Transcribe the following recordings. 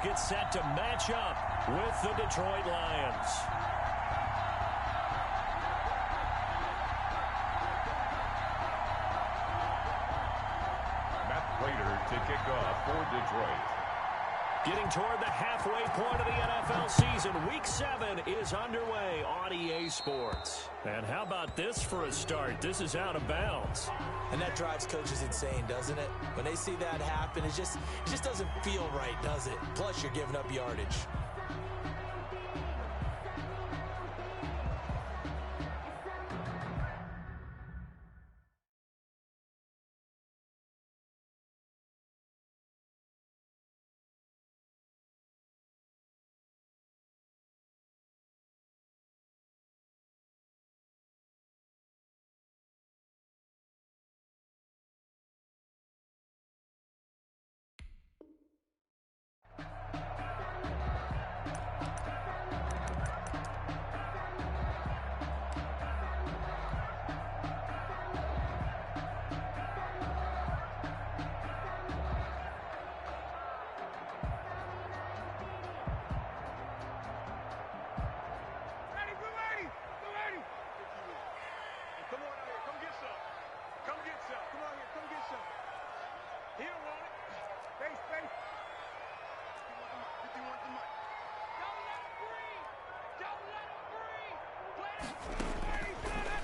Gets set to match up with the Detroit Lions. Matt Prater to kick off for Detroit. Getting toward the halfway point of the NFL season. Week 7 is underway on EA Sports. And how about this for a start? This is out of bounds. And that drives coaches insane, doesn't it? When they see that happen, it just doesn't feel right, does it? Plus, you're giving up yardage.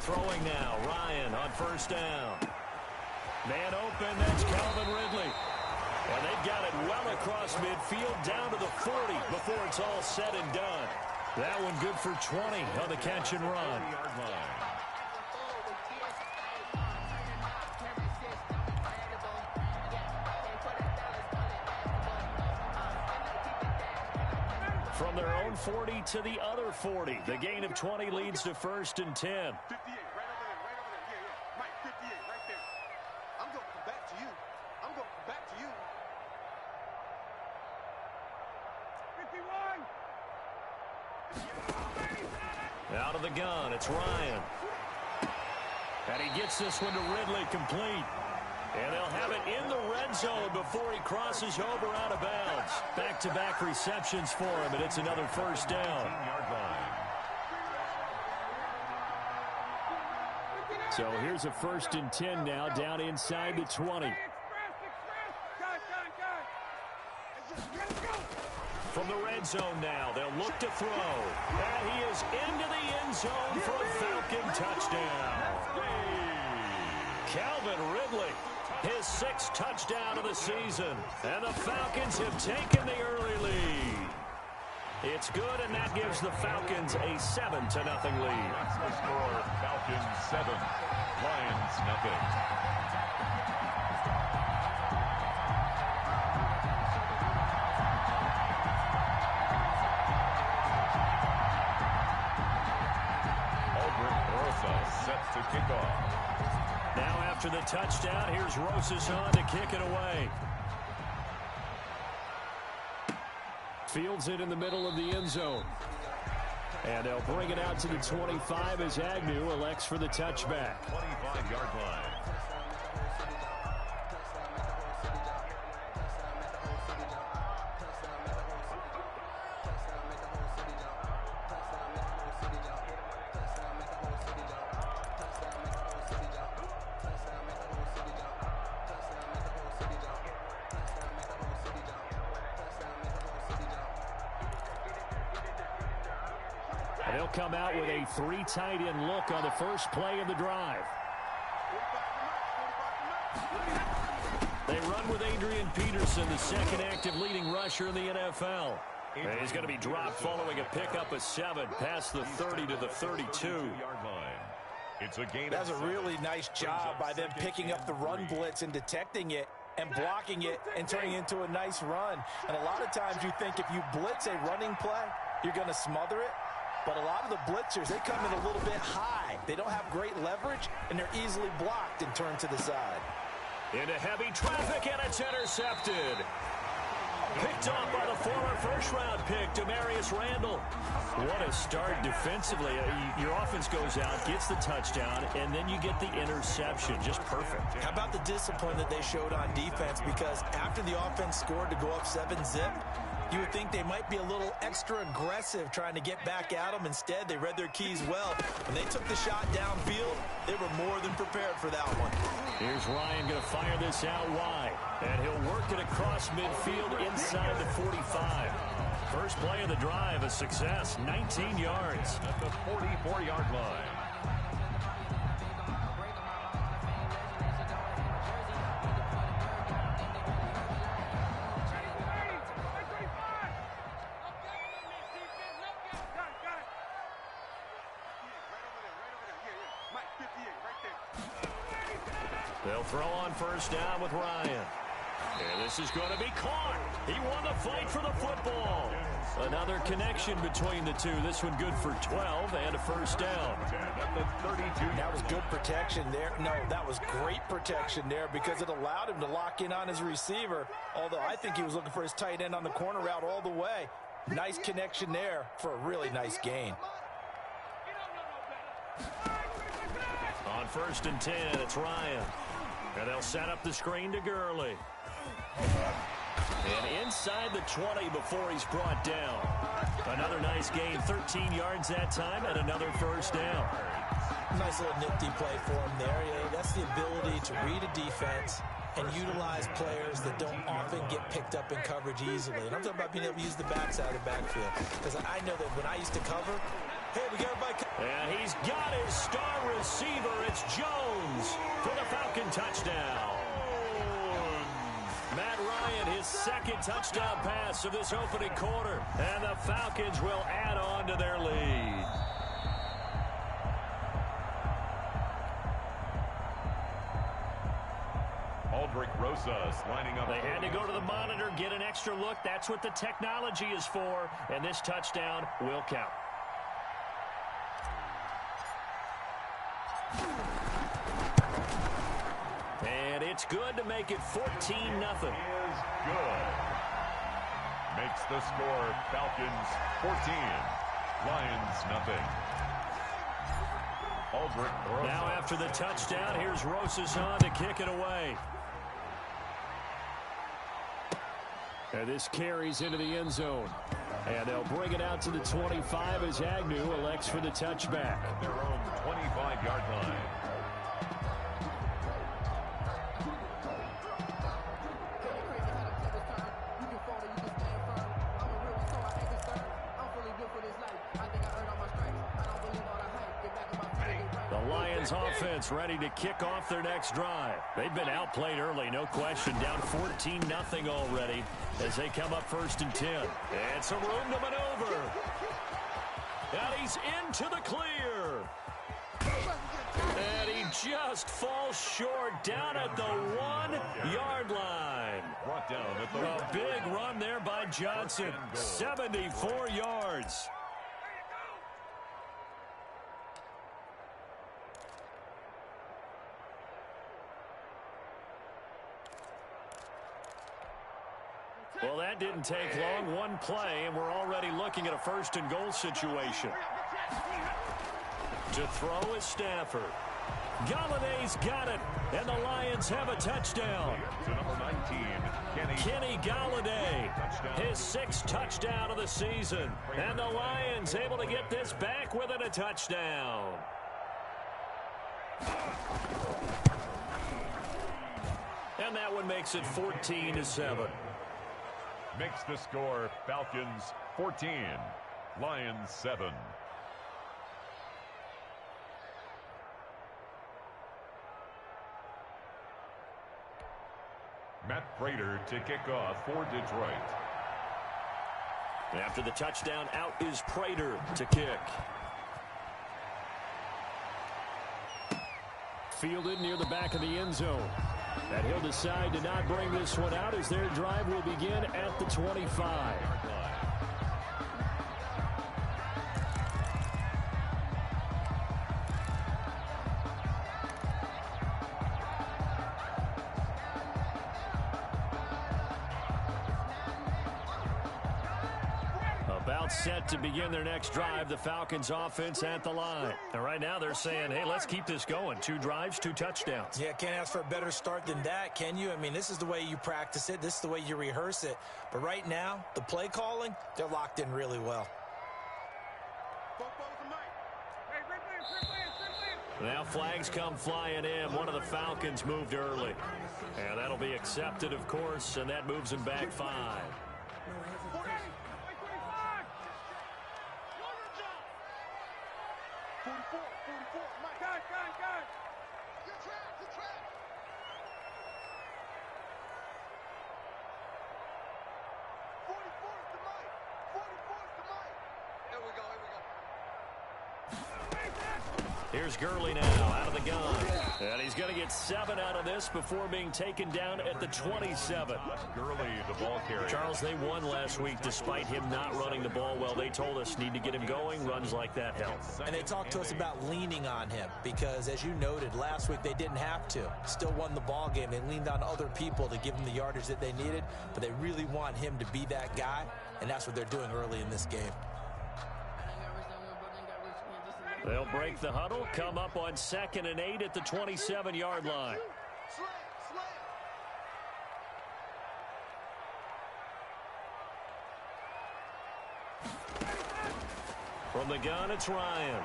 Throwing now, Ryan on first down. Man open, that's Calvin Ridley. And they've got it well across midfield down to the 40 before it's all said and done. That one good for 20 on the catch and run. From their own 40 to the other 40. The gain of 20 leads to 1st and 10. 58, right over there, right over there. Yeah. Mike, 58, right there. I'm going to come back to you. I'm going to come back to you. 51. Out of the gun, it's Ryan. And he gets this one to Ridley complete. And they'll have it in the red zone before he crosses over out of bounds. Back-to-back receptions for him, and it's another 1st down. So here's a 1st and 10 now, down inside the 20. From the red zone now, they'll look to throw. And he is into the end zone for a Falcon touchdown. Calvin Ridley, his 6th touchdown of the season. And the Falcons have taken the early lead. It's good, and that gives the Falcons a 7-0 lead. That's the score. Falcons 7, Lions nothing. Set to kick off. Now after the touchdown, here's Rosas on to kick it away. Fields it in the middle of the end zone. And they'll bring it out to the 25 as Agnew elects for the touchback. 25-yard line. They'll come out with a 3 tight end look on the first play of the drive. They run with Adrian Peterson, the 2nd active leading rusher in the NFL. And he's going to be dropped following a pickup of 7 past the 30 to the 32. It's a gain. That's a really nice job by them picking up the run blitz and detecting it and blocking it and turning it into a nice run. And a lot of times you think if you blitz a running play, you're going to smother it. But a lot of the blitzers, they come in a little bit high. They don't have great leverage, and they're easily blocked and turned to the side. Into heavy traffic, and it's intercepted. Picked off by the former first-round pick, Demarius Randall. What a start defensively. Your offense goes out, gets the touchdown, and then you get the interception. Just perfect. How about the discipline that they showed on defense? Because after the offense scored to go up 7-zip, You would think they might be a little extra aggressive trying to get back at them. Instead, they read their keys well. When they took the shot downfield, they were more than prepared for that one. Here's Ryan going to fire this out wide. And he'll work it across midfield inside the 45. First play of the drive, a success, 19 yards. At the 44-yard line. They'll throw on first down with Ryan. And this is going to be caught. He won the fight for the football. Another connection between the two. This one good for 12 and a first down. That was good protection there. No, that was great protection there because it allowed him to lock in on his receiver. Although I think he was looking for his tight end on the corner route all the way. Nice connection there for a really nice gain. On first and 10, it's Ryan. And they'll set up the screen to Gurley. And inside the 20 before he's brought down. Another nice gain, 13 yards that time, and another first down. Nice little nifty play for him there. Yeah, that's the ability to read a defense and utilize players that don't often get picked up in coverage easily. And I'm talking about being able to use the backside of the backfield. Because I know that when I used to cover, hey, we got everybody. And he's got his star receiver. It's Jones for the Falcon touchdown. Matt Ryan, his second touchdown pass of this opening quarter. And the Falcons will add on to their lead. Aldrich Rosas lining up. They had to go to the monitor, get an extra look. That's what the technology is for. And this touchdown will count. And it's good to make it 14-0. Is good. Makes the score Falcons 14, Lions nothing. Aldrich Rosas. Now after the touchdown, here's Rosas on to kick it away. And this carries into the end zone. And they'll bring it out to the 25 as Agnew elects for the touchback. Their own 25-yard line. The Lions offense ready to kick off their next drive. They've been outplayed early, no question. Down 14-0 already as they come up first and 10. And some room to maneuver. And he's into the clear. And he just falls short down at the 1-yard line. Brought down at the A big run there by Johnson. 74 yards. Well, that didn't take long. One play, and we're already looking at a first and goal situation. To throw is Stafford. Galladay's got it, and the Lions have a touchdown. to number 19, Kenny Galladay, his sixth touchdown of the season. And the Lions able to get this back within a touchdown. And that one makes it 14-7. Makes the score Falcons 14, Lions 7. Matt Prater to kick off for Detroit. After the touchdown, out is Prater to kick. Fielded near the back of the end zone. And he'll decide to not bring this one out as their drive will begin at the 25. about set to begin their next drive. The Falcons offense at the line. And right now they're saying, hey, let's keep this going. 2 drives, 2 touchdowns. Yeah, can't ask for a better start than that, can you? I mean, this is the way you practice it. This is the way you rehearse it. But right now, the play calling, they're locked in really well. Now flags come flying in. One of the Falcons moved early. And that'll be accepted, of course, and that moves them back 5. 44, Mike. Guy. Good track. 44 is the Mike. 44 is the Mike. Here we go. Here's Gurley now out of the gun. And he's going to get 7 out of this before being taken down at the 27. Gurley, the ball carrier. Charles, they won last week despite him not running the ball well. They told us need to get him going. Runs like that help. And they talked to us about leaning on him because, as you noted, last week they didn't have to. Still won the ball game. They leaned on other people to give them the yardage that they needed, but they really want him to be that guy, and that's what they're doing early in this game. They'll break the huddle, come up on 2nd and 8 at the 27-yard line. From the gun, it's Ryan.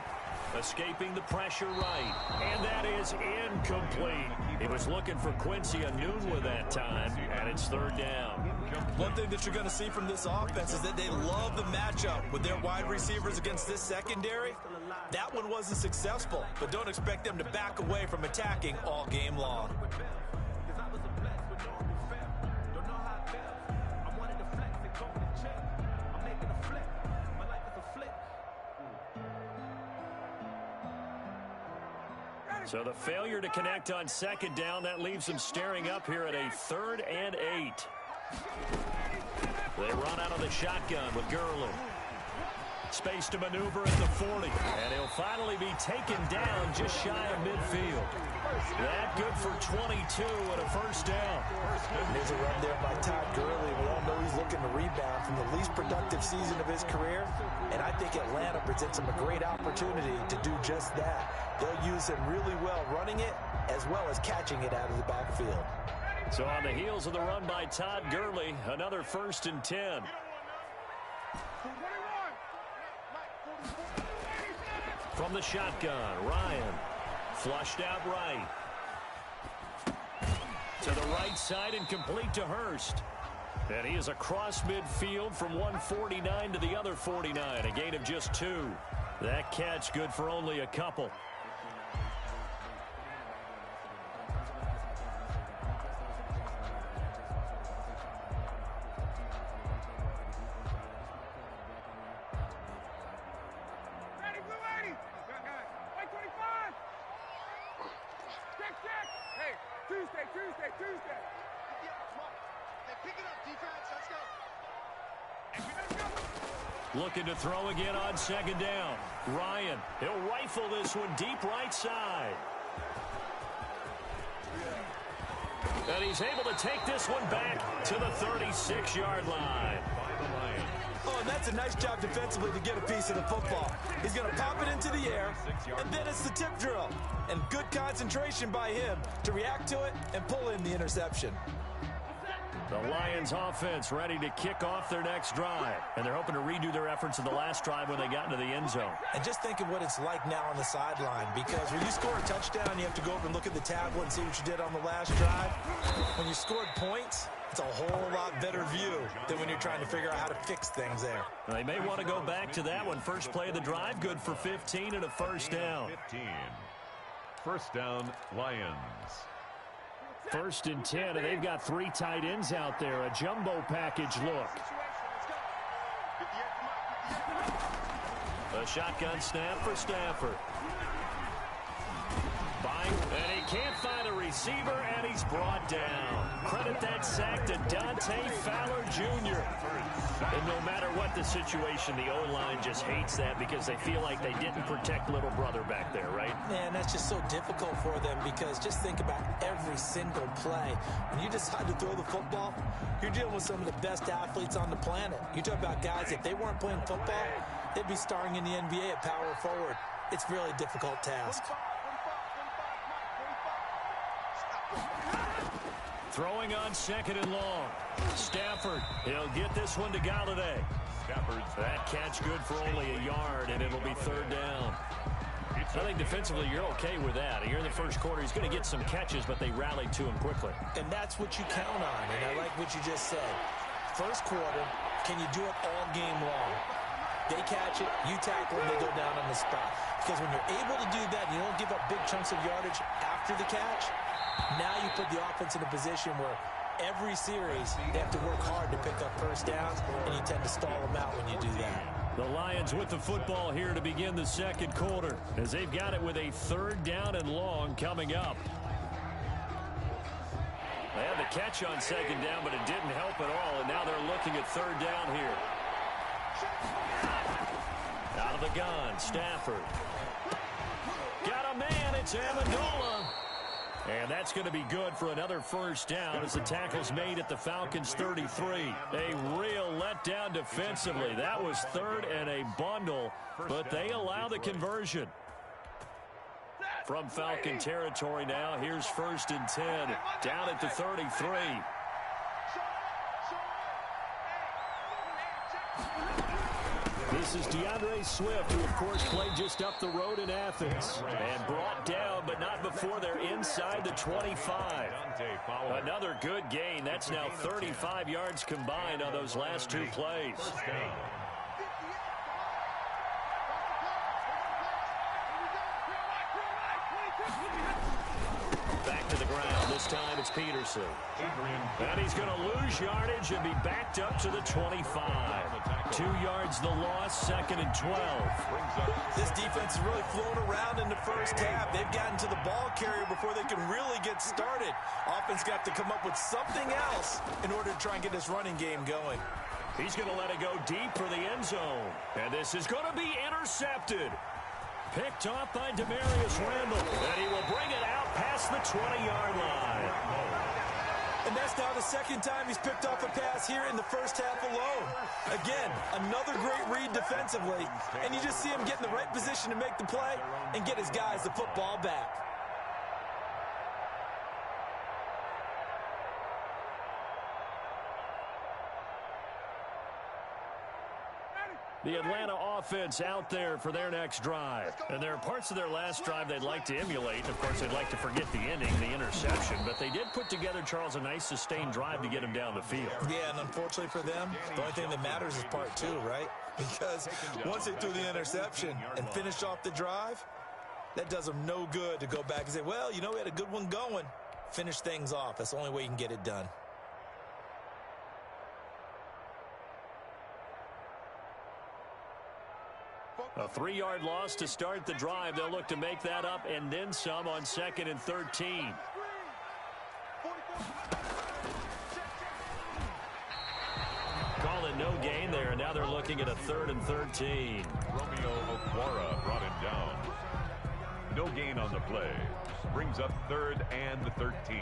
Escaping the pressure right. And that is incomplete. He was looking for Quincy Enunwa that time, and it's 3rd down. One thing that you're going to see from this offense is that they love the matchup with their wide receivers against this secondary. That one wasn't successful, but don't expect them to back away from attacking all game long. So the failure to connect on 2nd down, that leaves them staring up here at a 3rd and 8. They run out of the shotgun with Gurley. Space to maneuver at the 40. And he'll finally be taken down just shy of midfield. That good for 22 and a 1st down. There's a run there by Todd Gurley. We all know he's looking to rebound from the least productive season of his career. And I think Atlanta presents him a great opportunity to do just that. They'll use him really well running it as well as catching it out of the backfield. So on the heels of the run by Todd Gurley, another 1st and 10. From the shotgun, Ryan flushed out right. To the right side and complete to Hurst. And he is across midfield from 149 to the other 49, a gain of just 2. That catch good for only a couple. Tuesday. Yeah, come on. Hey, pick it up, defense. Let's go. Looking to throw again on 2nd down. Ryan, he'll rifle this one deep right side. And he's able to take this one back to the 36-yard line. Oh, and that's a nice job defensively to get a piece of the football. He's going to pop it into the air, and then it's the tip drill. And good concentration by him to react to it and pull in the interception. The Lions offense ready to kick off their next drive. And they're hoping to redo their efforts in the last drive when they got into the end zone. And just think of what it's like now on the sideline, because when you score a touchdown, you have to go over and look at the tablet and see what you did on the last drive. When you scored points, it's a whole lot better view than when you're trying to figure out how to fix things there. They may want to go back to that one. First play of the drive, good for 15 and a 1st down. 15. 1st down, Lions. 1st and 10, and they've got 3 tight ends out there. A jumbo package look. A shotgun snap for Stafford. And he can't find a receiver, and he's brought down. Credit that sack to Dante Fowler Jr. And no matter what the situation, the O-line just hates that because they feel like they didn't protect little brother back there, right? Man, that's just so difficult for them because just think about every single play. When you decide to throw the football, you're dealing with some of the best athletes on the planet. You talk about guys, if they weren't playing football, they'd be starring in the NBA at power forward. It's a really difficult task. Throwing on 2nd and long. Stafford, he'll get this one to Galladay. That catch good for only a yard, and it'll be 3rd down. I think defensively you're okay with that. Here in the first quarter, he's going to get some catches, but they rallied to him quickly. And that's what you count on, and I like what you just said. First quarter, can you do it all game long? They catch it, you tackle them, they go down on the spot. Because when you're able to do that, you don't give up big chunks of yardage after the catch, now you put the offense in a position where every series they have to work hard to pick up first downs, and you tend to stall them out when you do that. The Lions with the football here to begin the second quarter as they've got it with a 3rd down and long coming up. They had the catch on 2nd down, but it didn't help at all, and now they're looking at 3rd down here. Out of the gun, Stafford. Got a man, it's Amendola. And that's going to be good for another first down as the tackle's made at the Falcons' 33. A real letdown defensively. That was 3rd and a bundle, but they allow the conversion. From Falcon territory now, here's 1st and 10, down at the 33. This is DeAndre Swift, who, of course, played just up the road in Athens. And brought down, but not before they're inside the 25. Another good gain. That's now 35 yards combined on those last 2 plays. Back to the ground. This time it's Peterson. And he's going to lose yardage and be backed up to the 25. 2 yards the loss, 2nd and 12. This defense is really flown around in the first half. They've gotten to the ball carrier before they can really get started. Offense got to come up with something else in order to try and get this running game going. He's going to let it go deep for the end zone. And this is going to be intercepted. Picked off by Demarius Randall. And he will bring it out past the 20-yard line. And that's now the 2nd time he's picked off a pass here in the first half alone. Again, another great read defensively. And you just see him get in the right position to make the play and get his guys the football back. The Atlanta offense out there for their next drive. And there are parts of their last drive they'd like to emulate. Of course, they'd like to forget the ending, the interception. But they did put together, Charles, a nice sustained drive to get him down the field. Yeah, and unfortunately for them, the only thing that matters is part 2, right? Because once they threw the interception and finished off the drive, that does them no good to go back and say, well, you know, we had a good one going. Finish things off. That's the only way you can get it done. A 3-yard loss to start the drive. They'll look to make that up and then some on 2nd and 13. Call it no gain there. Now they're looking at a 3rd and 13. Romeo Okwara brought him down. No gain on the play. Brings up 3rd and 13.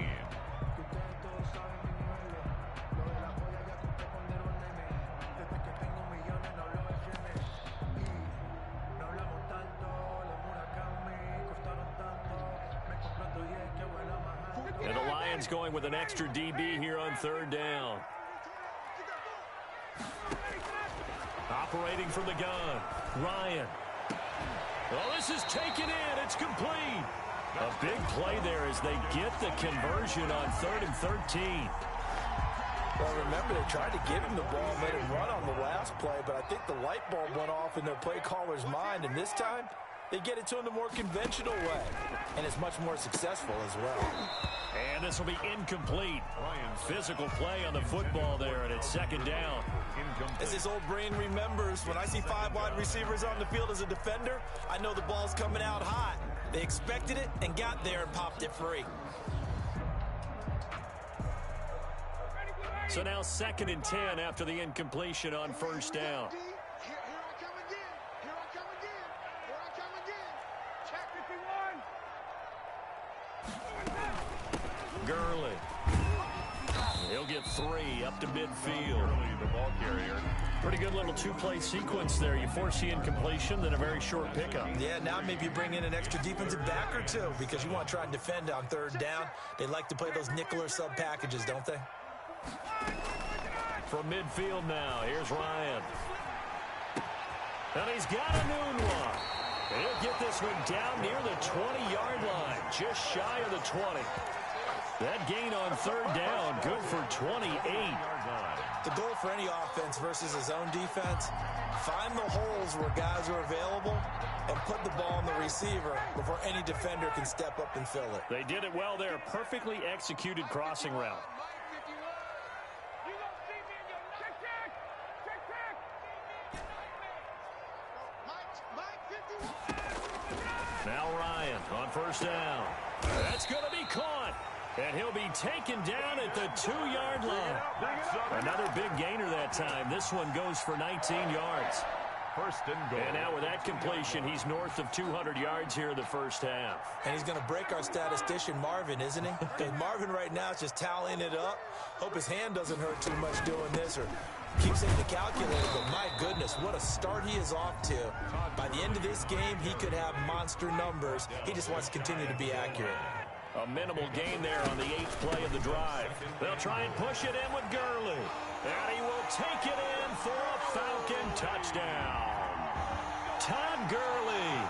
And the Lions going with an extra DB here on 3rd down. Operating from the gun, Ryan. Well, this is taken in. It's complete. A big play there as they get the conversion on 3rd and 13. Well, remember, they tried to give him the ball and let him run on the last play, but I think the light bulb went off in their play caller's mind, and this time they get it to him the more conventional way, and it's much more successful as well. And this will be incomplete. Physical play on the football there, and it's 2nd down. As his old brain remembers, when I see 5 wide receivers on the field as a defender, I know the ball's coming out hot. They expected it and got there and popped it free. So now 2nd and 10 after the incompletion on first down. Here I come again. Here I come again. Here I come again. Check 51. Gurley. He'll get 3 up to midfield. Gurley, the ball carrier. Pretty good little two-play sequence there. You force the incompletion, then a very short pickup. Yeah, now maybe you bring in an extra defensive back or two because you want to try and defend on 3rd down. They like to play those nickel or sub packages, don't they? From midfield now, here's Ryan. And he's got a noon one. And he'll get this one down near the 20-yard line, just shy of the 20. That gain on 3rd down, good for 28. The goal for any offense versus his own defense, find the holes where guys are available and put the ball on the receiver before any defender can step up and fill it. They did it well there. Perfectly executed crossing route. Now Ryan on first down. That's going to be caught. And he'll be taken down at the 2-yard line. Another big gainer that time. This one goes for 19 yards. 1st and goal. And now with that completion, he's north of 200 yards here in the first half. And he's going to break our statistician, Marvin, isn't he? Because Marvin right now is just tallying it up. Hope his hand doesn't hurt too much doing this or keep saying the calculator, but my goodness, what a start he is off to. By the end of this game, he could have monster numbers. He just wants to continue to be accurate. A minimal gain there on the 8th play of the drive. They'll try and push it in with Gurley. And he will take it in for a Falcon touchdown. Todd Gurley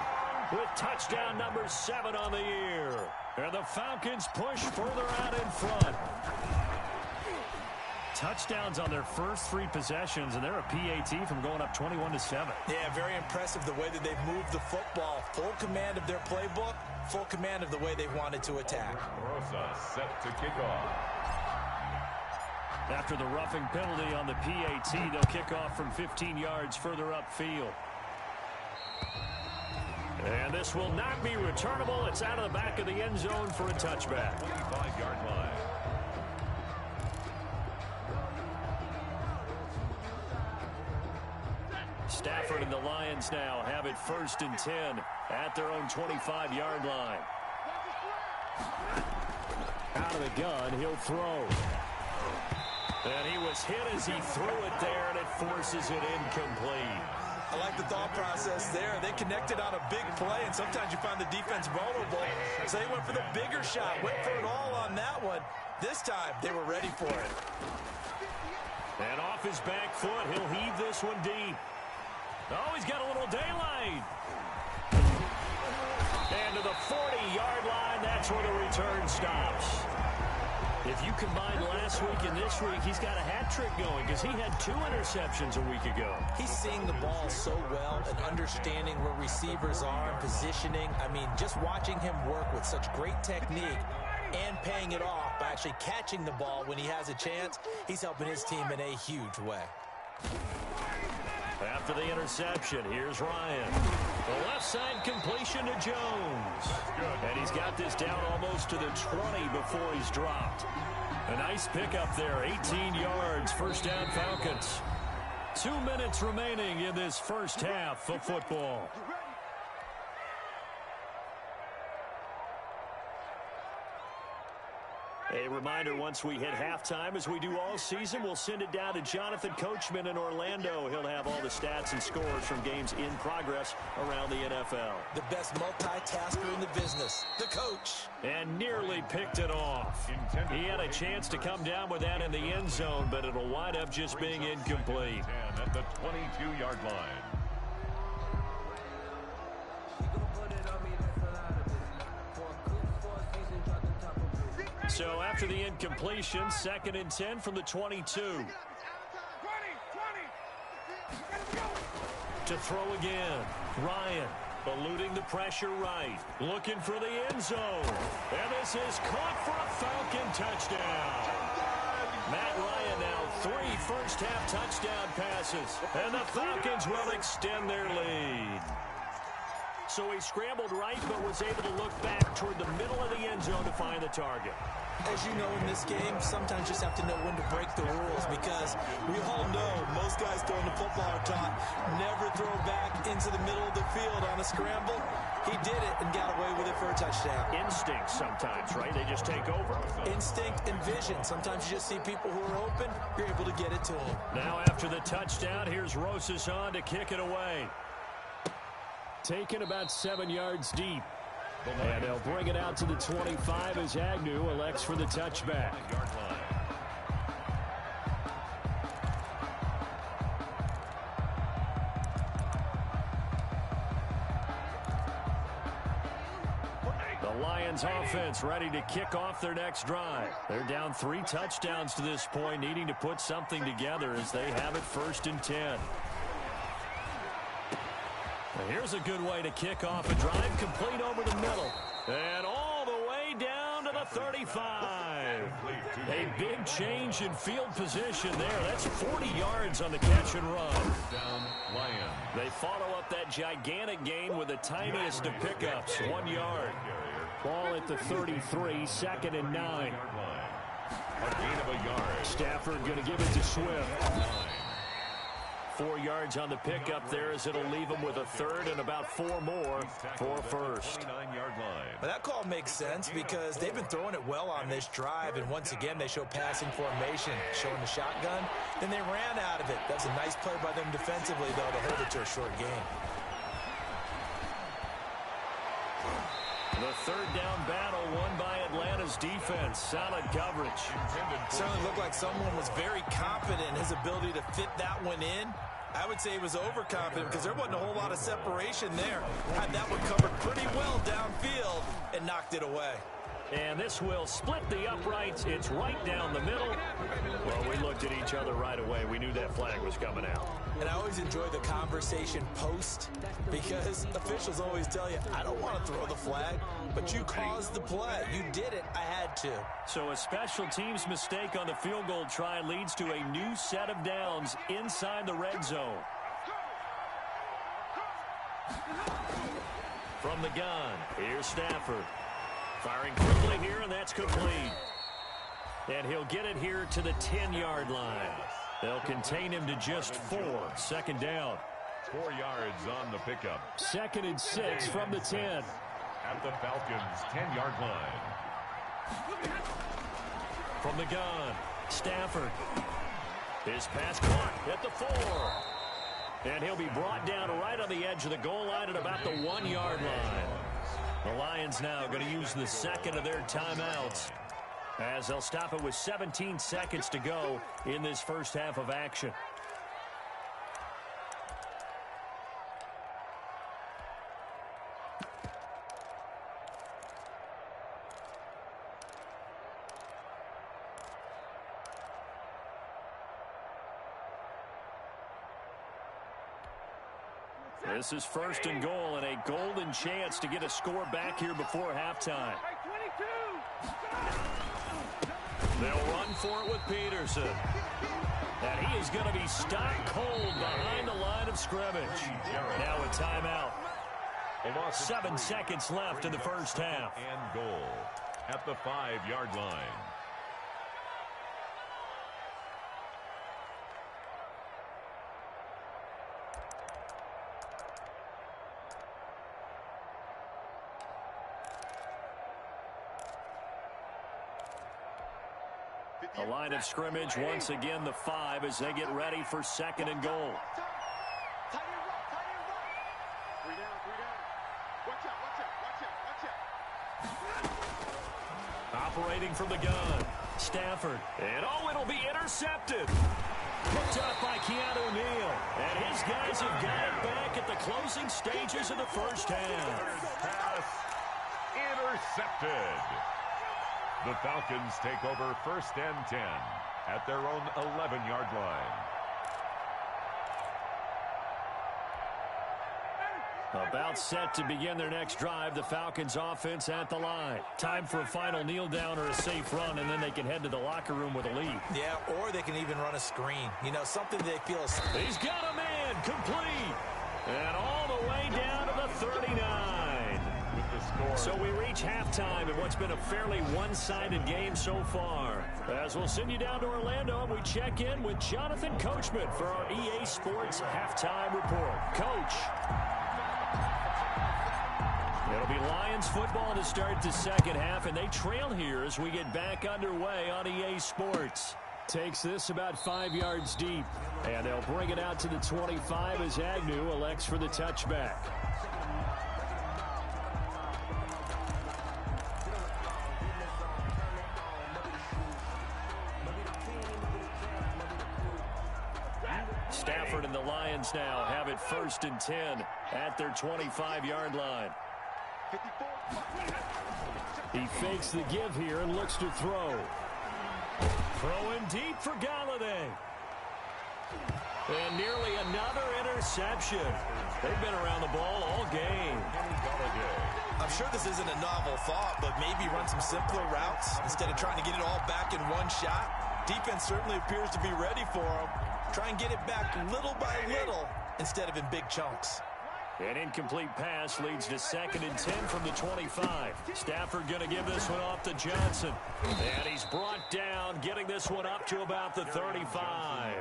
with touchdown number 7 on the year. And the Falcons push further out in front. Touchdowns on their first 3 possessions, and they're a PAT from going up 21-7. Yeah, very impressive the way that they've moved the football. Full command of their playbook, full command of the way they wanted to attack. Rosa set to kick off. After the roughing penalty on the PAT, they'll kick off from 15 yards further upfield. And this will not be returnable. It's out of the back of the end zone for a touchback. 25-yard line. Stafford and the Lions now have it 1st and 10 at their own 25-yard line. Out of the gun, he'll throw. And he was hit as he threw it there, and it forces it incomplete. I like the thought process there. They connected on a big play, and sometimes you find the defense vulnerable. So they went for the bigger shot, went for it all on that one. This time, they were ready for it. And off his back foot, he'll heave this one deep. Oh, he's got a little daylight. And to the 40-yard line, that's where the return stops. If you combine last week and this week, he's got a hat trick going because he had 2 interceptions a week ago. He's seeing the ball so well and understanding where receivers are and positioning. I mean, just watching him work with such great technique and paying it off by actually catching the ball when he has a chance, he's helping his team in a huge way. After the interception, here's Ryan. The left side completion to Jones. And he's got this down almost to the 20 before he's dropped. A nice pickup there, 18 yards, 1st down Falcons. 2 minutes remaining in this first half of football. A reminder, once we hit halftime, as we do all season, we'll send it down to Jonathan Coachman in Orlando. He'll have all the stats and scores from games in progress around the NFL. The best multitasker in the business, the coach. And nearly picked it off. He had a chance to come down with that in the end zone, but it'll wind up just being incomplete. 10 at the 22-yard line. So after the incompletion, 2nd and 10 from the 22. To throw again. Ryan eluding the pressure right. Looking for the end zone. And this is caught for a Falcon touchdown. Matt Ryan now 3 first-half touchdown passes. And the Falcons will extend their lead. So he scrambled right, but was able to look back toward the middle of the end zone to find the target. As you know, in this game, sometimes you just have to know when to break the rules, because we all know most guys throwing the football are taught never throw back into the middle of the field on a scramble. He did it and got away with it for a touchdown. Instinct sometimes, right? They just take over. Instinct and vision. Sometimes you just see people who are open, you're able to get it to them. Now after the touchdown, here's Rosas on to kick it away. Taken about 7 yards deep. And they'll bring it out to the 25 as Agnew elects for the touchback. The Lions offense ready to kick off their next drive. They're down 3 touchdowns to this point, needing to put something together as they have it 1st and 10. Here's a good way to kick off a drive, complete over the middle. And all the way down to the 35. A big change in field position there. That's 40 yards on the catch and run. Down, Lions. They follow up that gigantic gain with the tiniest of pickups, 1 yard. Ball at the 33, 2nd and 9. A gain of a yard. Stafford going to give it to Swift. 4 yards on the pickup there, as it'll leave them with a 3rd and about 4 more for a 1st. 29-yard line. But that call makes sense because they've been throwing it well on this drive, and once again they show passing formation, showing the shotgun. Then they ran out of it. That's a nice play by them defensively, though, to hold it to a short gain. The 3rd down battle won by Atlanta's defense. Solid coverage. Certainly looked like someone was very confident in his ability to fit that one in. I would say he was overconfident because there wasn't a whole lot of separation there. Had that one covered pretty well downfield and knocked it away. And this will split the uprights. It's right down the middle. Well, we looked at each other right away. We knew that flag was coming out. And I always enjoy the conversation post, because officials always tell you, I don't want to throw the flag, but you caused the play. You did it. I had to. So a special teams mistake on the field goal try leads to a new set of downs inside the red zone. From the gun, here's Stafford. Firing quickly here, and that's complete. And he'll get it here to the 10-yard line. They'll contain him to just 4. 2nd down. 4 yards on the pickup. 2nd and 6 from the 10. At the Falcons' 10-yard line. From the gun, Stafford. His pass caught at the 4. And he'll be brought down right on the edge of the goal line at about the 1-yard line. The Lions now going to use the 2nd of their timeouts, as they'll stop it with 17 seconds to go in this first half of action. This is 1st and goal, and a golden chance to get a score back here before halftime. They'll run for it with Peterson. And he is going to be stopped cold behind the line of scrimmage. Now a timeout. 7 seconds left in the first half. And goal at the 5-yard line. The line of scrimmage, once again, the 5 as they get ready for 2nd and goal. Operating from the gun, Stafford. And oh, it'll be intercepted. Picked up by Keanu Neal. And his guys have got it back at the closing stages of the first half. Pass intercepted. The Falcons take over 1st and 10 at their own 11-yard line. About set to begin their next drive, the Falcons offense at the line. Time for a final kneel down or a safe run, and then they can head to the locker room with a lead. Yeah, or they can even run a screen. You know, something they feel is... He's got a man, complete. And all the way down to the 39. So we reach halftime in what's been a fairly one-sided game so far. As we'll send you down to Orlando, and we check in with Jonathan Coachman for our EA Sports Halftime Report. Coach. It'll be Lions football to start the second half, and they trail here as we get back underway on EA Sports. Takes this about 5 yards deep, and they'll bring it out to the 25 as Agnew elects for the touchback. Stafford and the Lions now have it 1st and 10 at their 25-yard line. He fakes the give here and looks to throw. Throwing deep for Galladay. And nearly another interception. They've been around the ball all game. I'm sure this isn't a novel thought, but maybe run some simpler routes instead of trying to get it all back in one shot. Defense certainly appears to be ready for him. Try and get it back little by little instead of in big chunks. An incomplete pass leads to 2nd and 10 from the 25. Stafford going to give this one off to Johnson. And he's brought down, getting this one up to about the 35.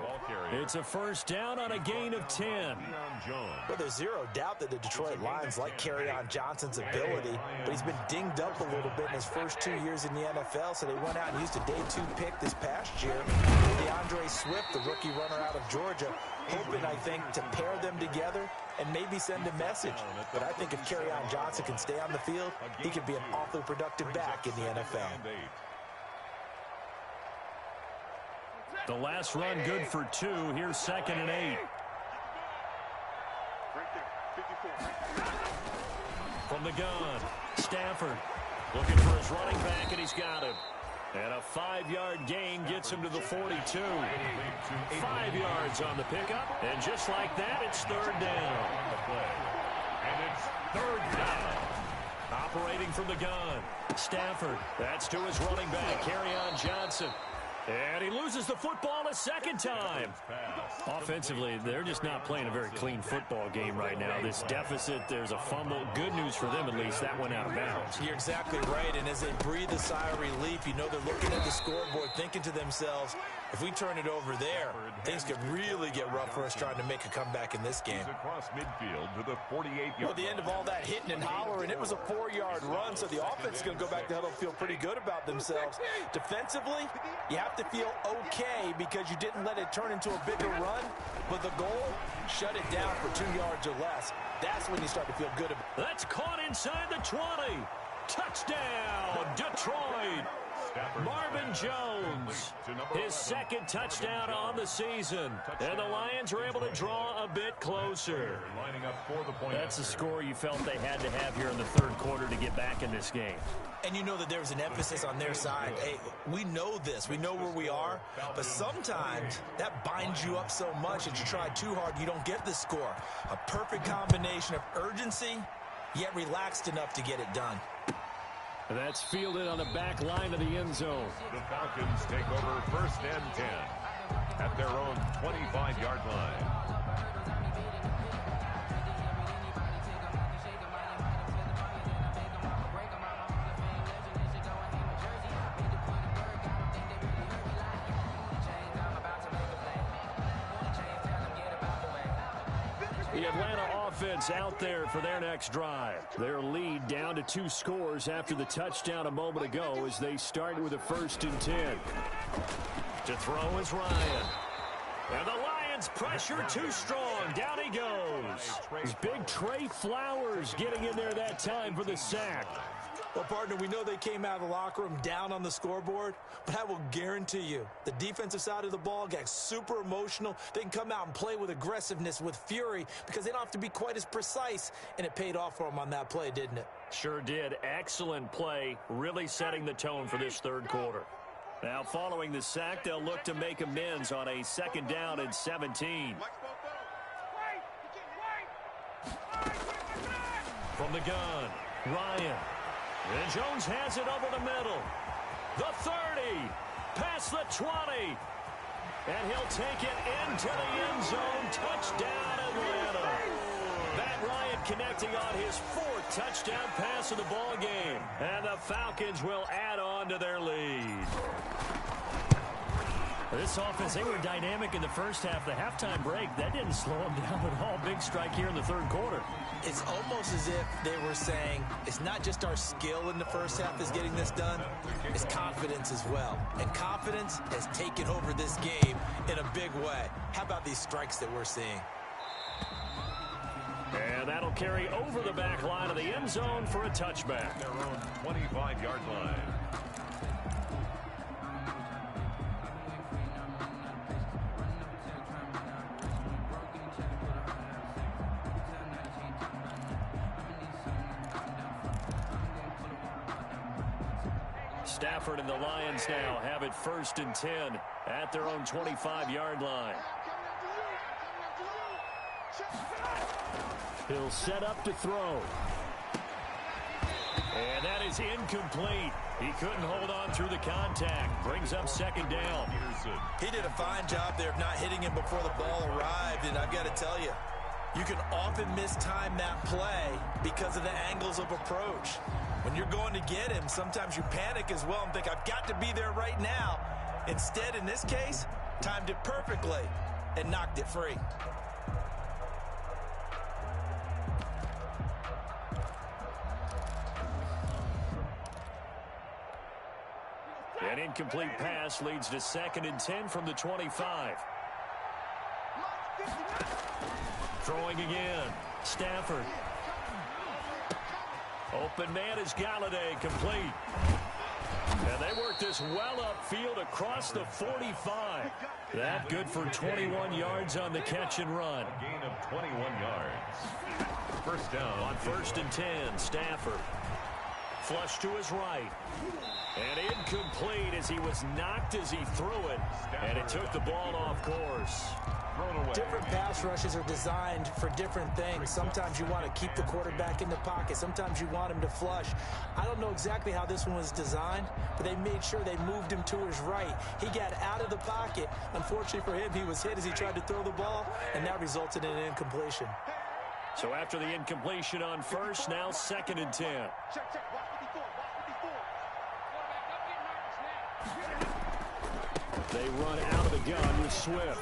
It's a 1st down on a gain of 10. Well, there's zero doubt that the Detroit Lions like Kerryon Johnson's ability, but he's been dinged up a little bit in his first 2 years in the NFL, so they went out and used a day 2 pick this past year. DeAndre Swift, the rookie runner out of Georgia, hoping, I think, to pair them together and maybe send a message. But I think if Kerryon Johnson can stay on the field, he could be an awfully productive back in the NFL. The last run good for 2. Here's 2nd and 8. From the gun, Stafford looking for his running back, and he's got him. And a 5-yard gain gets him to the 42. 5 yards on the pickup, and just like that, it's 3rd down. And it's 3rd down. Operating from the gun, Stafford. That's to his running back, Kerryon Johnson. And he loses the football a 2nd time. Offensively, they're just not playing a very clean football game right now. This deficit, there's a fumble. Good news for them, at least. That went out of bounds. You're exactly right, and as they breathe a sigh of relief, you know they're looking at the scoreboard thinking to themselves, if we turn it over there, things could really get rough for us trying to make a comeback in this game. Across midfield to the 48-yard Well, at the end of all that hitting and hollering, it was a 4-yard run, so the offense is going to go back to huddle and feel pretty good about themselves. Defensively, you have to feel okay because you didn't let it turn into a bigger run, but the goal, shut it down for 2 yards or less. That's when you start to feel good about it. That's caught inside the 20. Touchdown, Detroit. Marvin Jones, his 2nd touchdown on the season. And the Lions were able to draw a bit closer. That's the score you felt they had to have here in the 3rd quarter to get back in this game. And you know that there was an emphasis on their side. Hey, we know this. We know where we are. But sometimes that binds you up so much that you try too hard, you don't get the score. A perfect combination of urgency, yet relaxed enough to get it done. That's fielded on the back line of the end zone. The Falcons take over 1st and 10 at their own 25-yard line. The Atlanta offense out there for their next drive. Their lead down to 2 scores after the touchdown a moment ago as they start with a 1st and 10. To throw is Ryan. And the Lions pressure too strong. Down he goes. It's big Trey Flowers getting in there that time for the sack. Well, partner, we know they came out of the locker room down on the scoreboard, but I will guarantee you the defensive side of the ball got super emotional. They can come out and play with aggressiveness, with fury, because they don't have to be quite as precise, and it paid off for them on that play, didn't it? Sure did. Excellent play, really setting the tone for this 3rd quarter. Now, following the sack, they'll look to make amends on a 2nd down and 17. From the gun, Ryan. And Jones has it over the middle. The 30, past the 20. And he'll take it into the end zone. Touchdown, Atlanta. That, Ryan, connecting on his 4th touchdown pass of the ball game. And the Falcons will add on to their lead. This offense, they were dynamic in the first half. The halftime break, that didn't slow them down at all. Big strike here in the third quarter. It's almost as if they were saying, it's not just our skill in the first half that's getting this done, it's confidence as well. And confidence has taken over this game in a big way. How about these strikes that we're seeing? And that'll carry over the back line of the end zone for a touchback. Their own 25-yard line. Stafford and the Lions now have it 1st and 10 at their own 25-yard line. He'll set up to throw. And that is incomplete. He couldn't hold on through the contact. Brings up 2nd down. He did a fine job there of not hitting him before the ball arrived, and I've got to tell you, you can often mistime that play because of the angles of approach. When you're going to get him, sometimes you panic as well and think, I've got to be there right now. Instead, in this case, timed it perfectly and knocked it free. An incomplete pass leads to 2nd and 10 from the 25. Throwing again. Stafford. Open man is Galladay, complete. And they work this well upfield across the 45. That good for 21 yards on the catch and run. A gain of 21 yards. 1st down. On 1st and 10, Stafford. Flush to his right. And incomplete as he was knocked as he threw it. And it took the ball off course. Different pass rushes are designed for different things. Sometimes you want to keep the quarterback in the pocket. Sometimes you want him to flush. I don't know exactly how this one was designed, but they made sure they moved him to his right. He got out of the pocket. Unfortunately for him, he was hit as he tried to throw the ball, and that resulted in an incompletion. So after the incompletion on 1st, now 2nd and 10. They run out of the gun with Swift.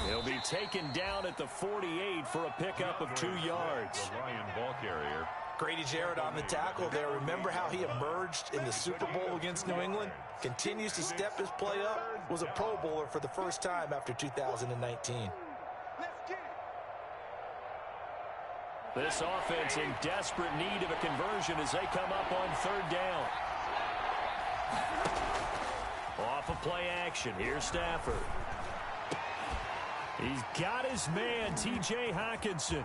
He'll be taken down at the 48 for a pickup of 2 yards. The Lion ball carrier. Grady Jarrett on the tackle there. Remember how he emerged in the Super Bowl against New England? Continues to step his play up. Was a Pro Bowler for the first time after 2019. This offense in desperate need of a conversion as they come up on 3rd down. Off of play action. Here's Stafford. He's got his man, T.J. Hockenson.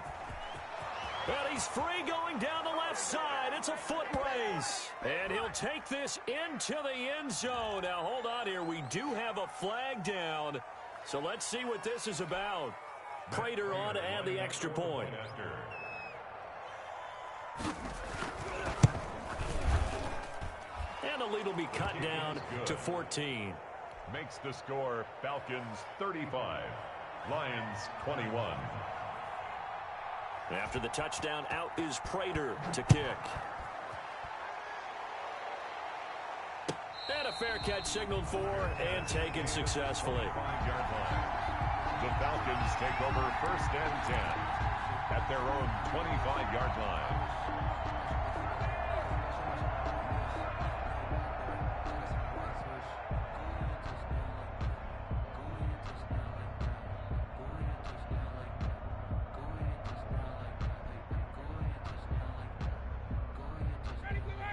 And he's free going down the left side. It's a foot race. And he'll take this into the end zone. Now, hold on here. We do have a flag down. So let's see what this is about. Prater on to add the extra point. And the lead will be cut down to 14. Makes the score Falcons 35, Lions 21. After the touchdown, out is Prater to kick. And a fair catch signaled for and taken successfully. 5-yard line. The Falcons take over 1st and 10 at their own 25-yard line.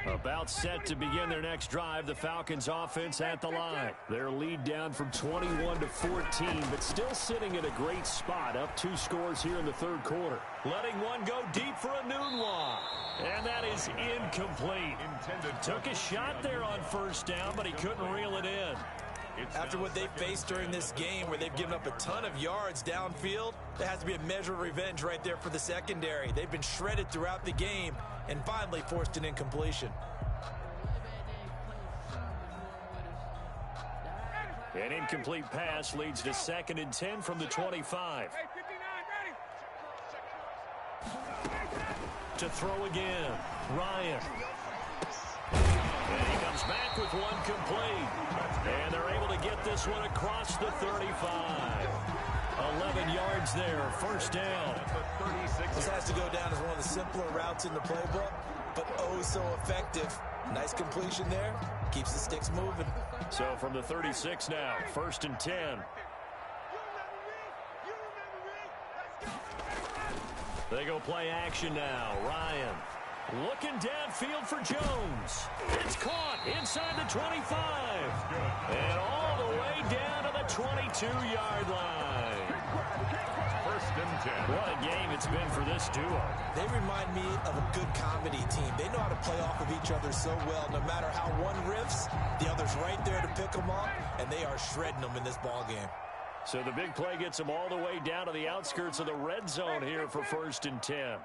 About set to begin their next drive, the Falcons offense at the line. Their lead down from 21 to 14, but still sitting in a great spot, up 2 scores here in the 3rd quarter. Letting one go deep for a Nunwa. And that is incomplete. Took a shot there on 1st down, but he couldn't reel it in. After what they faced during this game where they've given up a ton of yards downfield, there has to be a measure of revenge right there for the secondary. They've been shredded throughout the game and finally forced an incompletion. An incomplete pass leads to 2nd and 10 from the 25. to throw again. Ryan. And he comes back with one complete. And they're able to get this one across the 35. 11 yards there, first down. This has to go down as one of the simpler routes in the playbook, but oh so effective. Nice completion there. Keeps the sticks moving. So from the 36 now, first and 10. They go play action now. Ryan looking downfield for Jones. It's caught inside the 25. And all the way down to the 22-yard line. First and 10. What a game it's been for this duo. They remind me of a good comedy team. They know how to play off of each other so well. No matter how one riffs, the other's right there to pick them up, and they are shredding them in this ball game. So the big play gets them all the way down to the outskirts of the red zone here for first and 10.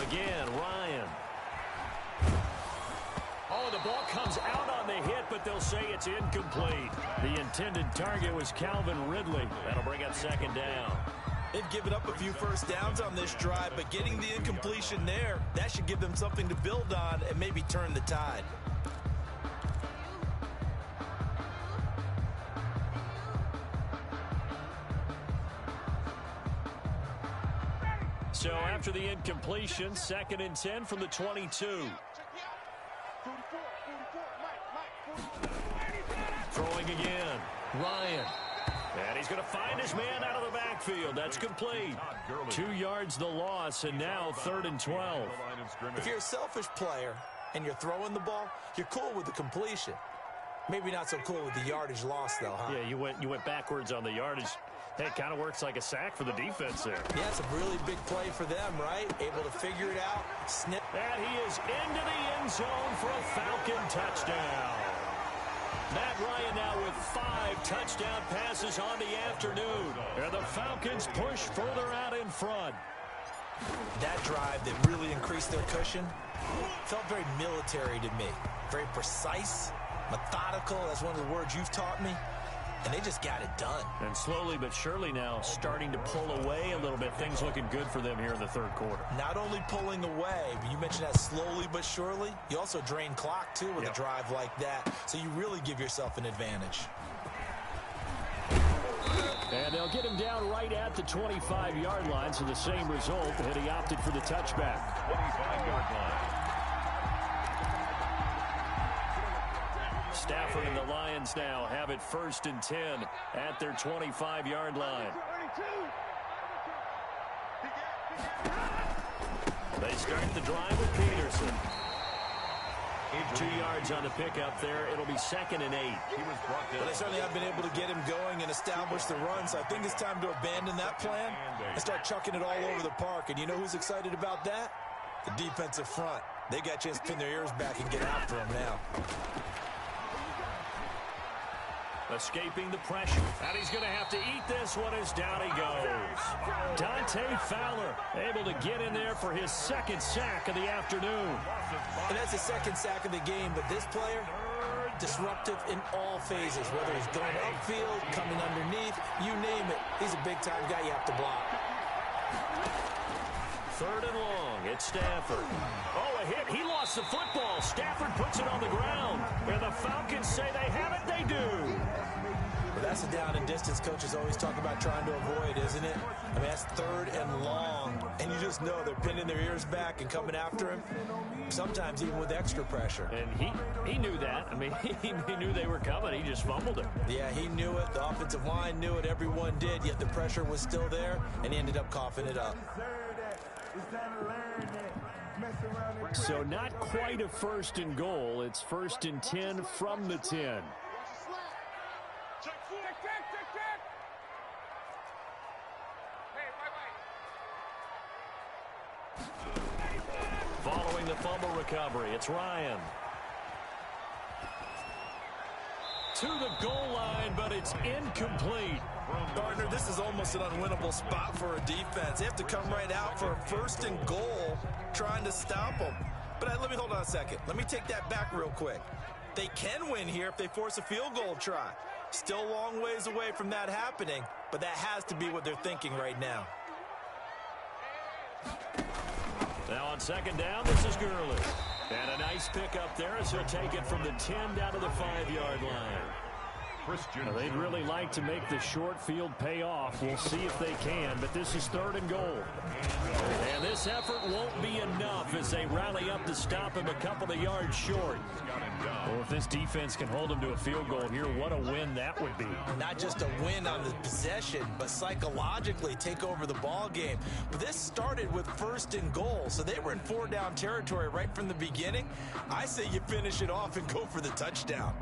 Again, Ryan. Oh, the ball comes out on the hit, but they'll say it's incomplete. The intended target was Calvin Ridley. That'll bring up second down. They've given up a few first downs on this drive, but getting the incompletion there, that should give them something to build on and maybe turn the tide. So after the incompletion, second and 10 from the 22. Throwing again. Ryan. And he's going to find his man out of the backfield. That's complete. 2 yards the loss, and now third and 12. If you're a selfish player and you're throwing the ball, you're cool with the completion. Maybe not so cool with the yardage loss, though, huh? Yeah, you went backwards on the yardage. Hey, it kind of works like a sack for the defense there. Yeah, it's a really big play for them, right? Able to figure it out, snip. And he is into the end zone for a Falcon touchdown. Matt Ryan now with 5 touchdown passes on the afternoon. And the Falcons push further out in front. That drive that really increased their cushion felt very military to me. Very precise, methodical. That's one of the words you've taught me. And they just got it done. And slowly but surely now starting to pull away a little bit. Things looking good for them here in the third quarter. Not only pulling away, but you mentioned that slowly but surely. You also drain clock, too, with a drive like that. So you really give yourself an advantage. And they'll get him down right at the 25-yard line. So the same result, and he opted for the touchback. 25-yard line. Stafford and the Lions now have it first and 10 at their 25-yard line. They start the drive with Peterson. 2 yards on the pickup there. It'll be second and 8. Well, they certainly have been able to get him going and establish the run, so I think it's time to abandon that plan and start chucking it all over the park. And you know who's excited about that? The defensive front. They got a chance to pin their ears back and get after him now. Escaping the pressure. And he's going to have to eat this one as down he goes. Dante Fowler able to get in there for his second sack of the afternoon. And that's the second sack of the game, but this player, disruptive in all phases, whether he's going upfield, coming underneath, you name it. He's a big-time guy you have to block. Third and long. It's Stafford. Oh, a hit. He lost the football. Stafford puts it on the ground. And the Falcons say they have it. They do. Well, that's a down and distance coaches always talk about trying to avoid, isn't it? I mean, that's third and long. And you just know they're pinning their ears back and coming after him, sometimes even with extra pressure. And he knew that. I mean, he knew they were coming. He just fumbled it. Yeah, he knew it. The offensive line knew it. Everyone did, yet the pressure was still there, and he ended up coughing it up. So not quite a first and goal. It's first and 10 from the 10. Following the fumble recovery, it's Ryan. To the goal line, but it's incomplete. Partner, this is almost an unwinnable spot for a defense. They have to come right out for a first and goal trying to stop them. But let me hold on a second. Let me take that back real quick. They can win here if they force a field goal try. Still a long ways away from that happening, but that has to be what they're thinking right now. Now on second down, this is Gurley. And a nice pickup there as he'll take it from the 10 down to the 5-yard line. Christian. They'd really like to make the short field pay off. We'll see if they can, but this is 3rd and goal. And this effort won't be enough as they rally up to stop him a couple of yards short. Well, if this defense can hold him to a field goal here, what a win that would be. Not just a win on the possession, but psychologically take over the ball game. But this started with 1st and goal, so they were in 4-down territory right from the beginning. I say you finish it off and go for the touchdown.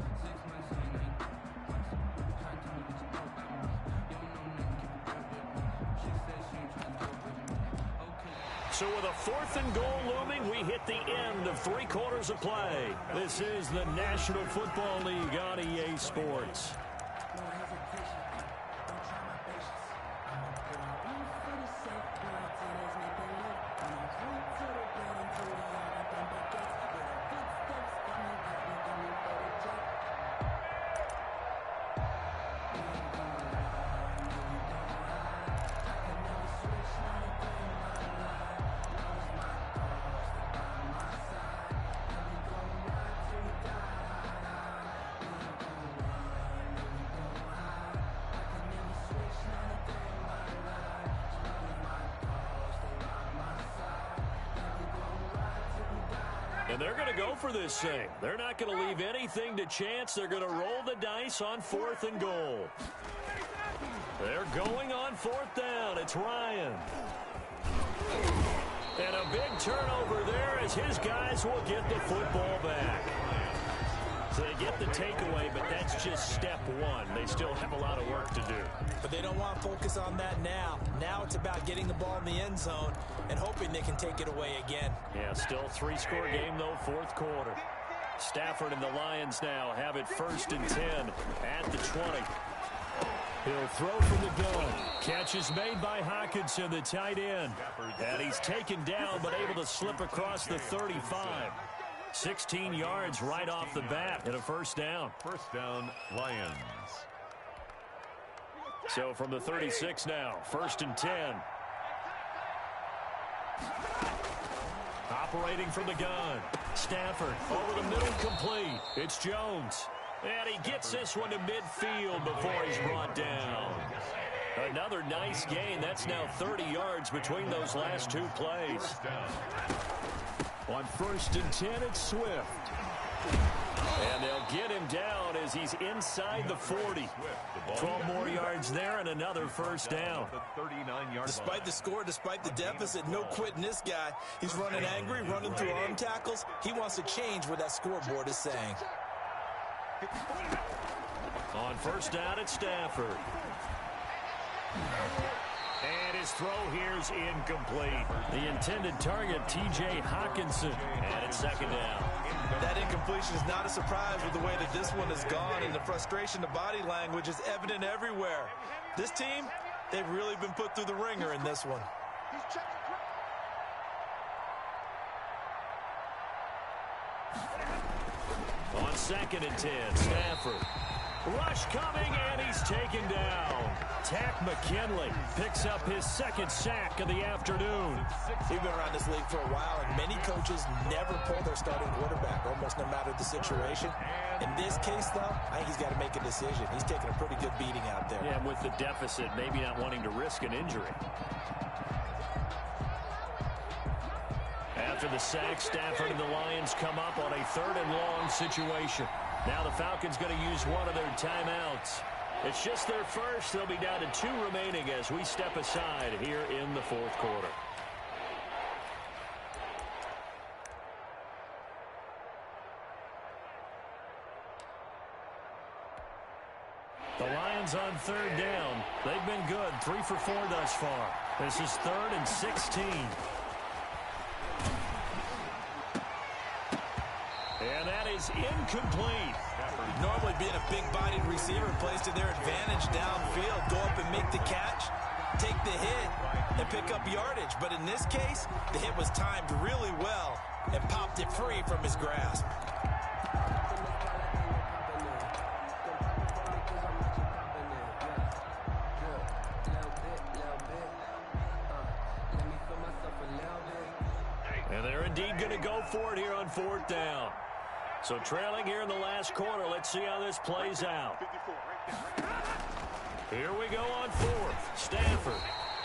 So with a 4th and goal looming, we hit the end of 3 quarters of play. This is the National Football League on EA Sports. And they're going to go for this thing. They're not going to leave anything to chance. They're going to roll the dice on 4th and goal. They're going on 4th down. It's Ryan. And a big turnover there as his guys will get the football back. So they get the takeaway, but that's just step one. They still have a lot of work to do. But they don't want to focus on that now. Now it's about getting the ball in the end zone and hoping they can take it away again. Yeah, still 3-score game, though, 4th quarter. Stafford and the Lions now have it 1st and 10 at the 20. He'll throw from the gun. Catch is made by Hockenson, the tight end. And he's taken down, but able to slip across the 35. 16 yards right off the bat and a 1st down. 1st down, Lions. So from the 36 now, 1st and 10. Operating from the gun. Stafford over the middle, complete. It's Jones. And he gets this one to midfield before he's brought down. Another nice gain. That's now 30 yards between those last 2 plays. On 1st and 10, it's Swift. And they'll get him down as he's inside the 40. 12 more yards there and another 1st down. Despite the score, despite the deficit, no quitting this guy. He's running angry, running through arm tackles. He wants to change what that scoreboard is saying. On 1st down, it's Stafford. And his throw here's incomplete. The intended target, T.J. Hockenson. And it's 2nd down. That incompletion is not a surprise with the way that this one has gone, and the frustration, the body language is evident everywhere. This team, they've really been put through the ringer in this one. On 2nd and 10, Stafford. Rush coming, and he's taken down. Tack McKinley picks up his 2nd sack of the afternoon. We've been around this league for a while, and many coaches never pull their starting quarterback, almost no matter the situation. In this case, though, I think he's got to make a decision. He's taking a pretty good beating out there. Yeah, with the deficit, maybe not wanting to risk an injury. After the sack, Stafford and the Lions come up on a 3rd and long situation. Now the Falcons going to use one of their timeouts. It's just their first. They'll be down to 2 remaining as we step aside here in the 4th quarter. The Lions on 3rd down. They've been good. 3 for 4 thus far. This is 3rd and 16. And that is incomplete. Normally being a big-bodied receiver plays to their advantage downfield. Go up and make the catch, take the hit, and pick up yardage. But in this case, the hit was timed really well and popped it free from his grasp. And they're indeed going to go for it here on 4th down. So trailing here in the last quarter. Let's see how this plays out. Here we go on 4th. Stafford.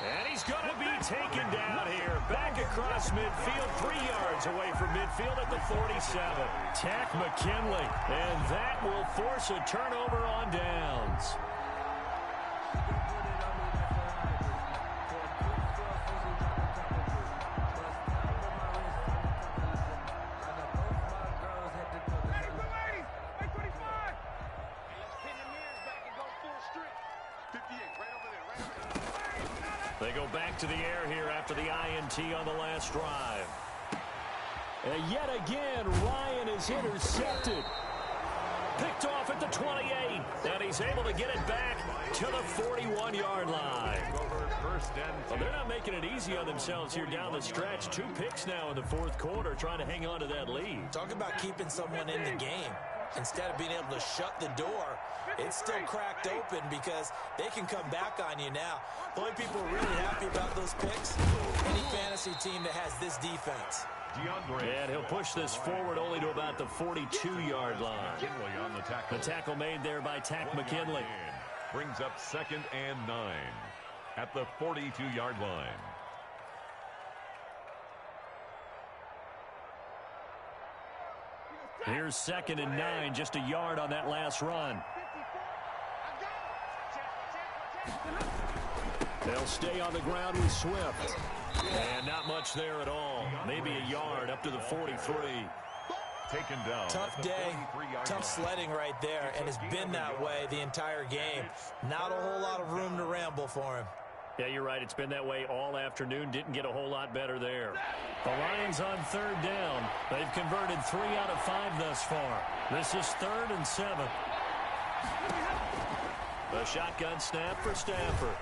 And he's going to be taken down here. Back across midfield, 3 yards away from midfield at the 47. Tack McKinley. And that will force a turnover on downs. They go back to the air here after the INT on the last drive. And yet again, Ryan is intercepted. Picked off at the 28. And he's able to get it back to the 41-yard line. Well, they're not making it easy on themselves here down the stretch. 2 picks now in the 4th quarter, trying to hang on to that lead. Talk about keeping someone in the game. Instead of being able to shut the door, it's still cracked open because they can come back on you now. The only people really happy about those picks, any fantasy team that has this defense. And he'll push this forward only to about the 42-yard line. The tackle made there by Tack McKinley. Brings up 2nd and 9 at the 42-yard line. Here's 2nd and 9, just a yard on that last run. They'll stay on the ground with Swift. And not much there at all. Maybe a yard up to the 43. Taken down. Tough day, tough sledding right there, and it's been that way the entire game. Not a whole lot of room to ramble for him. Yeah, you're right. It's been that way all afternoon. Didn't get a whole lot better there. The Lions on 3rd down. They've converted 3 out of 5 thus far. This is 3rd and 7. The shotgun snap for Stafford.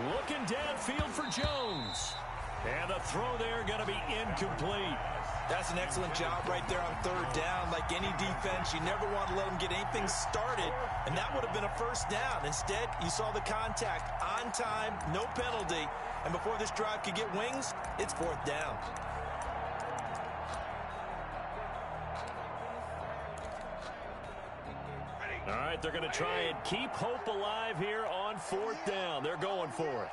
Looking downfield for Jones. And the throw there going to be incomplete. That's an excellent job right there on 3rd down. Like any defense, you never want to let them get anything started, and that would have been a 1st down. Instead, you saw the contact on time, no penalty, and before this drive could get wings, it's 4th down. All right, they're going to try and keep hope alive here on 4th down. They're going for it.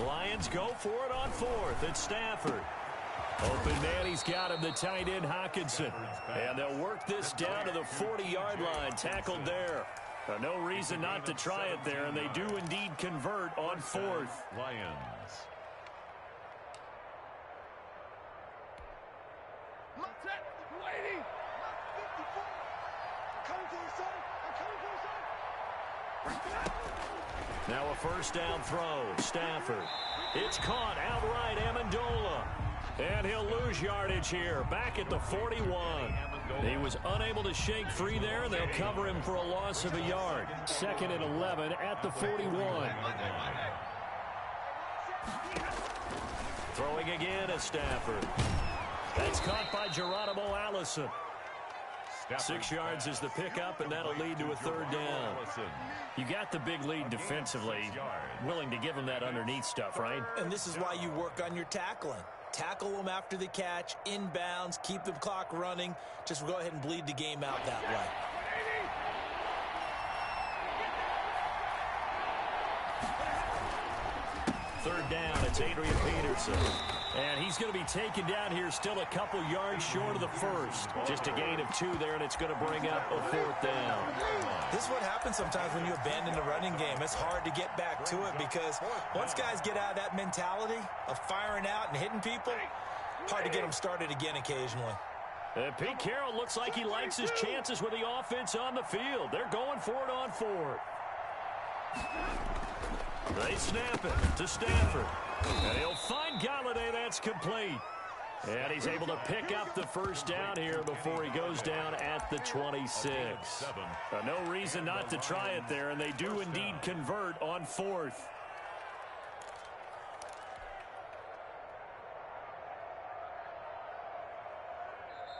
Lions go for it on 4th. It's Stafford. Open man, he's got him, the tight end Hockenson. And they'll work this down to the 40-yard line. Tackled there. No reason not to try it there, and they do indeed convert on 4th. Lions. Now a 1st down throw. Stafford. It's caught outright. Amendola. And he'll lose yardage here. Back at the 41. He was unable to shake free there, and they'll cover him for a loss of a yard. 2nd and 11 at the 41. Throwing again at Stafford. That's caught by Geronimo Allison. 6 yards is the pickup, and that'll lead to a 3rd down. You got the big lead defensively. Willing to give them that underneath stuff, right? And this is why you work on your tackling. Tackle them after the catch, inbounds, keep the clock running. Just go ahead and bleed the game out that way. Third down, it's Adrian Peterson. And he's going to be taken down here still a couple yards short of the 1st. Just a gain of 2 there, and it's going to bring up a 4th down. This is what happens sometimes when you abandon the running game. It's hard to get back to it because once guys get out of that mentality of firing out and hitting people, hard to get them started again occasionally. Pete Carroll looks like he likes his chances with the offense on the field. They're going for it on 4th. They snap it to Stafford. And he'll find Galladay. That's complete. And he's able to pick up the 1st down here before he goes down at the 26. No reason not to try it there, and they do indeed convert on 4th.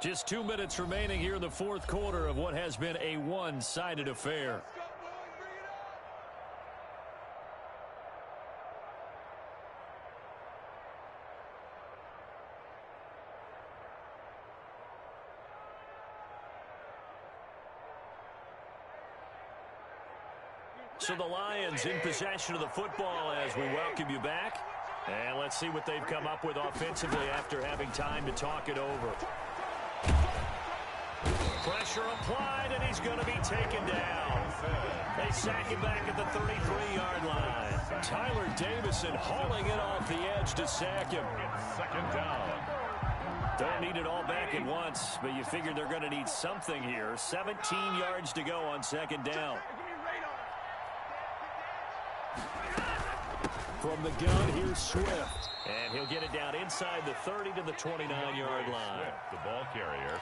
Just 2 minutes remaining here in the 4th quarter of what has been a one-sided affair. So the Lions in possession of the football as we welcome you back. And let's see what they've come up with offensively after having time to talk it over. Pressure applied, and he's going to be taken down. They sack him back at the 33-yard line. Tyler Davison hauling it off the edge to sack him. It's second down. Don't need it all back at once, but you figure they're going to need something here. 17 yards to go on second down. From the gun, here's Swift. And he'll get it down inside the 30 to the 29-yard line. Swift, the ball carrier.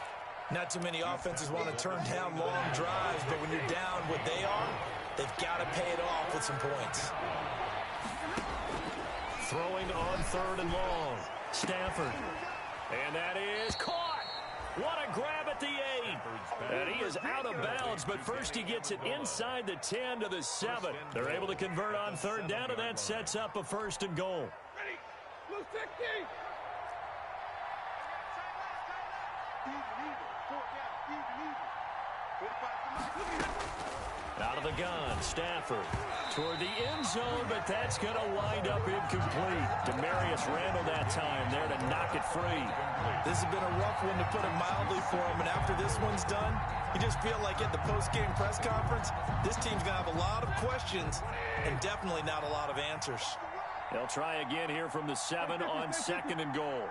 Not too many offenses want to turn down long drives, but when you're down what they are, they've got to pay it off with some points. Throwing on third and long. Stafford. And that is caught. What a grab at the 8. And he is out of bounds, but first he gets it inside the 10 to the 7. They're able to convert on third down, and that sets up a first and goal. Ready? Blue 60. Out of the gun, Stafford toward the end zone, but that's going to wind up incomplete. Demarius Randall that time there to knock it free. This has been a rough one, to put it mildly, for him, and after this one's done, you just feel like at the post-game press conference, this team's going to have a lot of questions and definitely not a lot of answers. They'll try again here from the 7 on second and goal.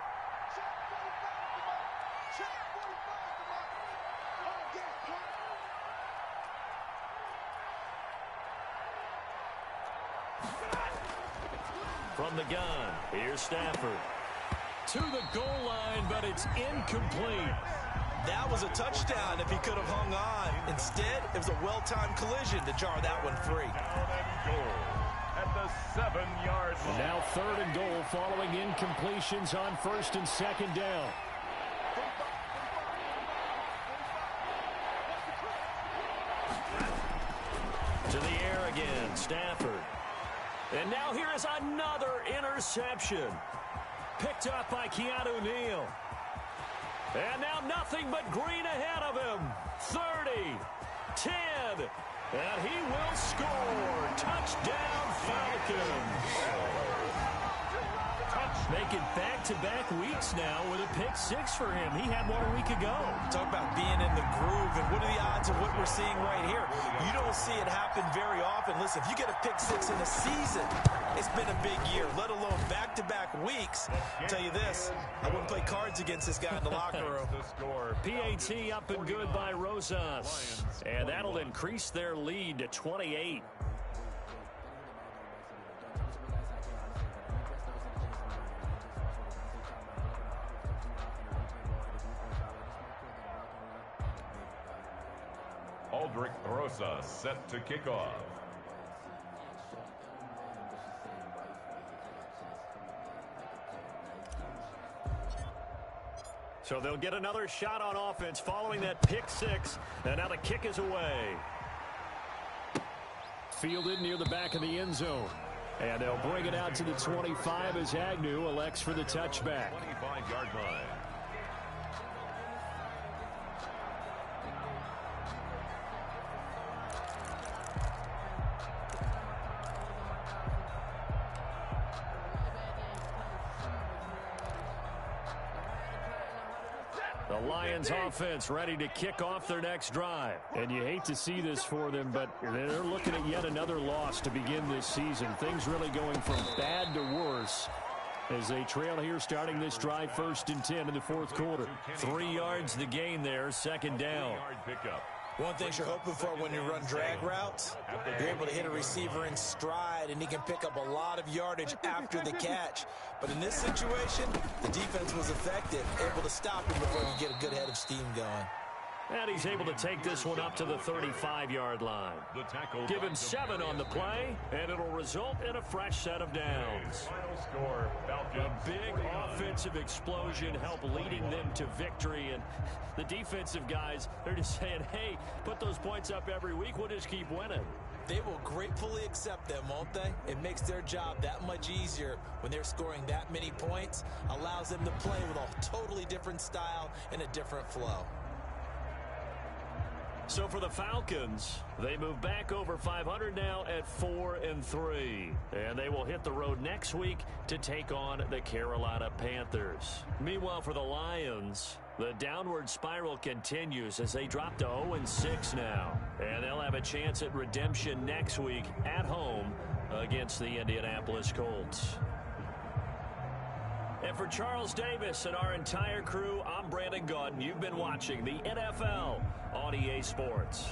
From the gun, here's Stafford. To the goal line, but it's incomplete. That was a touchdown if he could have hung on. Instead, it was a well-timed collision to jar that one free. Down and goal at the 7-yard line. Now third and goal following incompletions on first and second down. To the air again, Stafford. And now here is another interception. Picked up by Keanu Neal. And now nothing but green ahead of him. 30, 10, and he will score. Touchdown, Falcons. Making back-to-back weeks now with a pick 6 for him. He had one a week ago. Talk about being in the groove, and what are the odds of what we're seeing right here? You don't see it happen very often. Listen, if you get a pick 6 in a season, it's been a big year, let alone back-to-back weeks. I'll tell you this, I wouldn't play cards against this guy in the locker room. PAT up and good by Rosas. And that'll increase their lead to 28. Aldrich Rosas set to kick off. So they'll get another shot on offense following that pick 6. And now the kick is away. Fielded near the back of the end zone. And they'll bring it out to the 25 as Agnew elects for the touchback. 25-yard line. The Lions offense ready to kick off their next drive. And you hate to see this for them, but they're looking at yet another loss to begin this season. Things really going from bad to worse as they trail here starting this drive 1st and 10 in the 4th quarter. 3 yards the gain there, second down. One thing you're hoping for when you run drag routes, you're able to hit a receiver in stride, and he can pick up a lot of yardage after the catch. But in this situation, the defense was effective, able to stop him before he could get a good head of steam going. And he's able to take this one up to the 35-yard line. Give him 7 on the play, and it'll result in a fresh set of downs. Final score, Falcons. A big offensive explosion help leading them to victory. And the defensive guys, they're just saying, hey, put those points up every week. We'll just keep winning. They will gratefully accept them, won't they? It makes their job that much easier when they're scoring that many points. Allows them to play with a totally different style and a different flow. So for the Falcons, they move back over 500 now at 4-3. And they will hit the road next week to take on the Carolina Panthers. Meanwhile, for the Lions, the downward spiral continues as they drop to 0-6 now. And they'll have a chance at redemption next week at home against the Indianapolis Colts. And for Charles Davis and our entire crew, I'm Brandon Gaudin. You've been watching the NFL on EA Sports.